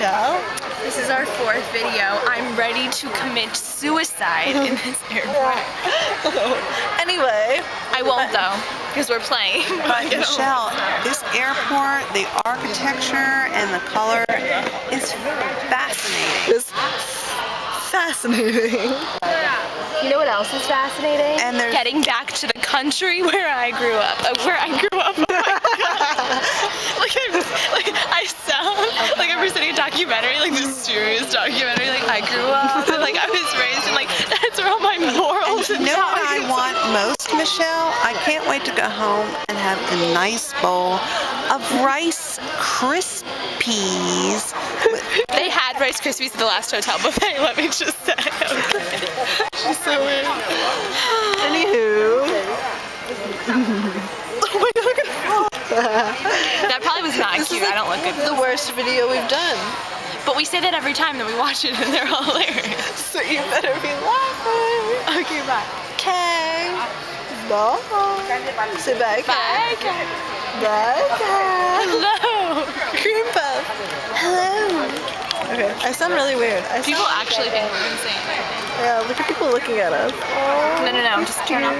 Michelle. This is our 4th video. I'm ready to commit suicide in this airport. Anyway. I won't though, because we're playing. But Michelle, this airport, the architecture and the color is fascinating. It's fascinating. You know what else is fascinating? And there's getting back to the country where I grew up. Like I sound like I'm presenting a documentary, like this serious documentary. Like I grew up and like I was raised and like that's where all my morals and you know what I want most, Michelle? I can't wait to go home and have a nice bowl of Rice Krispies. They had Rice Krispies at the last hotel buffet, let me just say. Okay. She's so weird. Anywho. Oh my god, look at that probably was not cute. I don't look good. This is the worst video we've done. But we say that every time that we watch it and they're all hilarious. So you better be laughing. Okay, bye. Okay. Bye. Say bye. Bye. Bye. Hello. Cream puff. Hello. Okay, I sound really weird. People actually think we're insane. Yeah, look at people looking at us. No, just turn off.